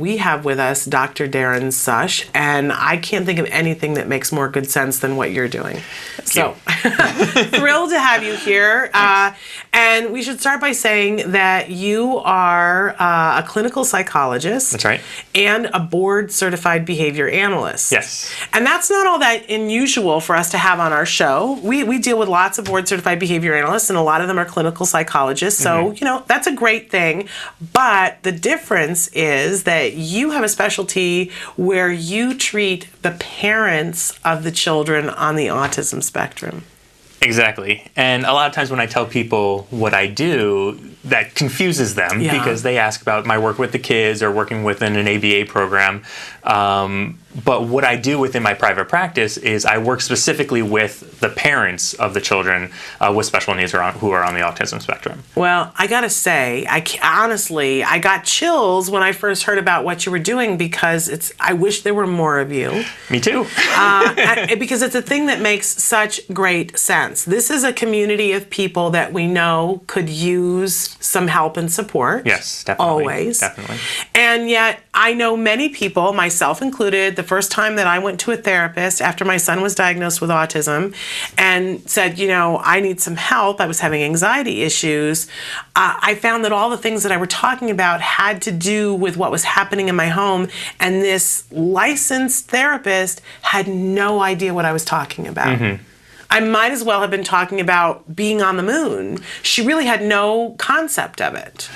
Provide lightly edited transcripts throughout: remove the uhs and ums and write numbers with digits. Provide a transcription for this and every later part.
we have with us Dr. Darren Sush, and I can't think of anything that makes more good sense than what you're doing. So thrilled to have you here. And we should start by saying that you are a clinical psychologist. That's right. And a board-certified behavior analyst. Yes. And that's not all that unusual for us to have on our show. We deal with lots of board-certified behavior analysts, and a lot of them are clinical psychologists. So, you know, that's a great thing. But the difference is that you have a specialty where you treat the parents of the children on the autism spectrum. Exactly. And a lot of times when I tell people what I do, that confuses them because they ask about my work with the kids or working within an ABA program. But what I do within my private practice is I work specifically with the parents of the children with special needs who are on the autism spectrum. Well, I gotta say, honestly, I got chills when I first heard about what you were doing because I wish there were more of you. Me too. Because it's a thing that makes such great sense. This is a community of people that we know could use some help and support. Yes, definitely. Always. Definitely. And yet, I know many people, myself included, the first time that I went to a therapist after my son was diagnosed with autism and said, you know, I need some help, I was having anxiety issues, I found that all the things that I were talking about had to do with what was happening in my home, and this licensed therapist had no idea what I was talking about. Mm-hmm. I might as well have been talking about being on the moon. She really had no concept of it.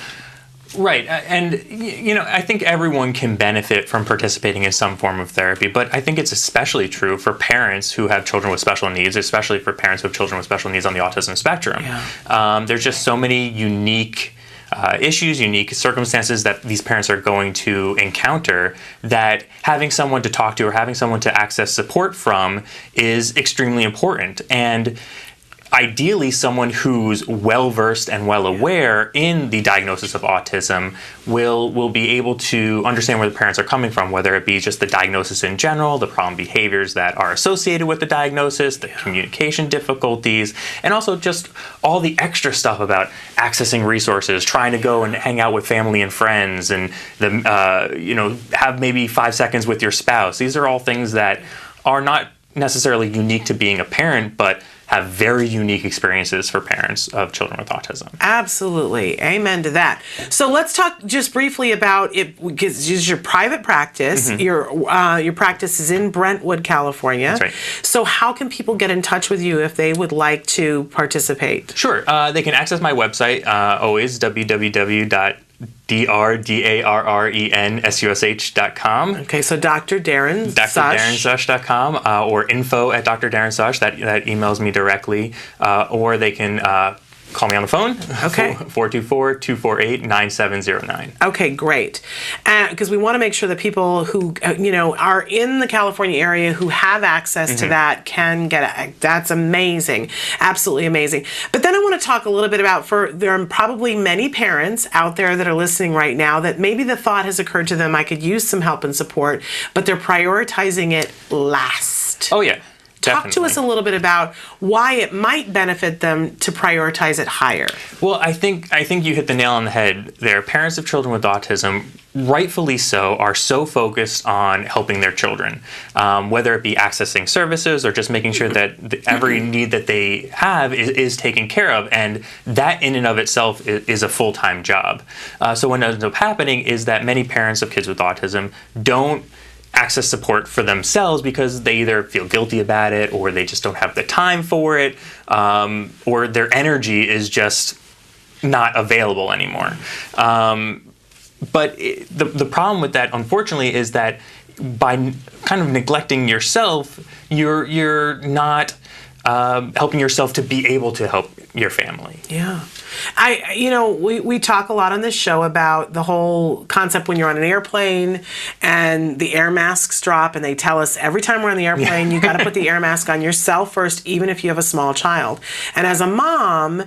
Right. And, you know, I think everyone can benefit from participating in some form of therapy, but I think it's especially true for parents who have children with special needs, especially for parents who have children with special needs on the autism spectrum. Yeah. There's just so many unique issues, unique circumstances that these parents are going to encounter that having someone to talk to or having someone to access support from is extremely important. And ideally, someone who's well-versed and well-aware in the diagnosis of autism will be able to understand where the parents are coming from, whether it be just the diagnosis in general, the problem behaviors that are associated with the diagnosis, the communication difficulties, and also just all the extra stuff about accessing resources, trying to go and hang out with family and friends, and have maybe 5 seconds with your spouse. These are all things that are not necessarily unique to being a parent, but have very unique experiences for parents of children with autism. Absolutely. Amen to that. So let's talk just briefly about it, because this is your private practice. Mm-hmm. Your practice is in Brentwood, California. That's right. So how can people get in touch with you if they would like to participate? Sure. They can access my website, always www.drdarrensush.com. Okay, so Dr. Darren Sush. drdarrensush.com or info@drdarrensush. That emails me directly. Or they can call me on the phone. Okay. 424-248-9709. Okay, great. Because we want to make sure that people who are in the California area who have access to that can get it. That's amazing. Absolutely amazing. But then I want to talk a little bit about, there are probably many parents out there that are listening right now that maybe the thought has occurred to them, I could use some help and support, but they're prioritizing it last. Oh, yeah. Talk to us a little bit about why it might benefit them to prioritize it higher. Well, I think you hit the nail on the head there. Parents of children with autism, rightfully so, are so focused on helping their children, whether it be accessing services or just making sure that every need that they have is taken care of. And that in and of itself is a full-time job. So what ends up happening is that many parents of kids with autism don't access support for themselves because they either feel guilty about it, or they just don't have the time for it, or their energy is just not available anymore. But the problem with that, unfortunately, is that by kind of neglecting yourself, you're not helping yourself to be able to help your family. Yeah. We talk a lot on this show about the whole concept when you're on an airplane and the air masks drop, and they tell us every time we're on the airplane, you got to put the air mask on yourself first, even if you have a small child. And as a mom,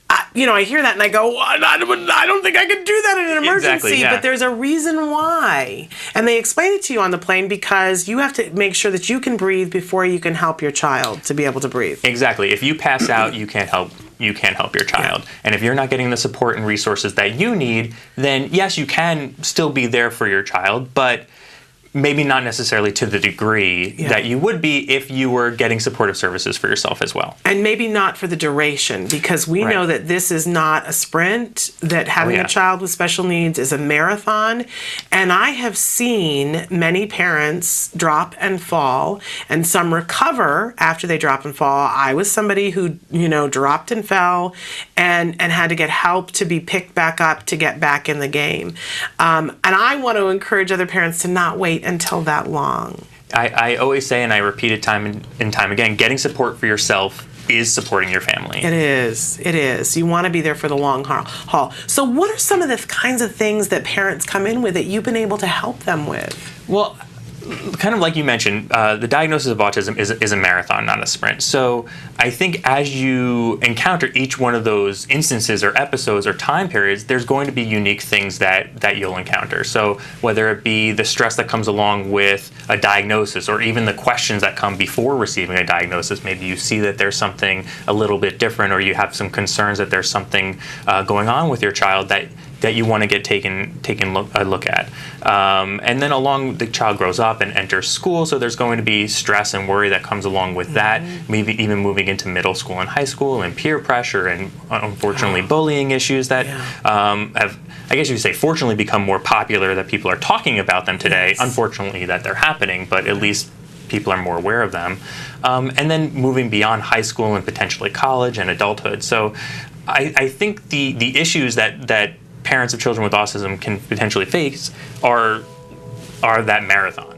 I hear that and I go, I don't think I could do that in an emergency. Exactly, yeah. But there's a reason why. And they explain it to you on the plane because you have to make sure that you can breathe before you can help your child to be able to breathe. Exactly. If you pass out, you can't help you can't help your child. And if you're not getting the support and resources that you need, then yes, you can still be there for your child, but maybe not necessarily to the degree that you would be if you were getting supportive services for yourself as well. And maybe not for the duration, because we know that this is not a sprint, that having a child with special needs is a marathon. And I have seen many parents drop and fall, and some recover after they drop and fall. I was somebody who, dropped and fell and had to get help to be picked back up to get back in the game. And I want to encourage other parents to not wait until that long. I always say, and I repeat it time and time again, getting support for yourself is supporting your family. It is. You want to be there for the long haul. So what are some of the kinds of things that parents come in with that you've been able to help them with? Well, kind of like you mentioned, the diagnosis of autism is a marathon, not a sprint. So I think as you encounter each one of those instances or episodes or time periods, there's going to be unique things that you'll encounter. So whether it be the stress that comes along with a diagnosis, or even the questions that come before receiving a diagnosis, maybe you see that there's something a little bit different, or you have some concerns that there's something going on with your child that you want to get taken a look at. And then along, the child grows up and enters school, so there's going to be stress and worry that comes along with that, maybe even moving into middle school and high school, and peer pressure, and unfortunately bullying issues that have, I guess you could say, fortunately become more popular, that people are talking about them today. Unfortunately that they're happening, but at least people are more aware of them. And then moving beyond high school and potentially college and adulthood. So I think the issues that parents of children with autism can potentially face are that marathon.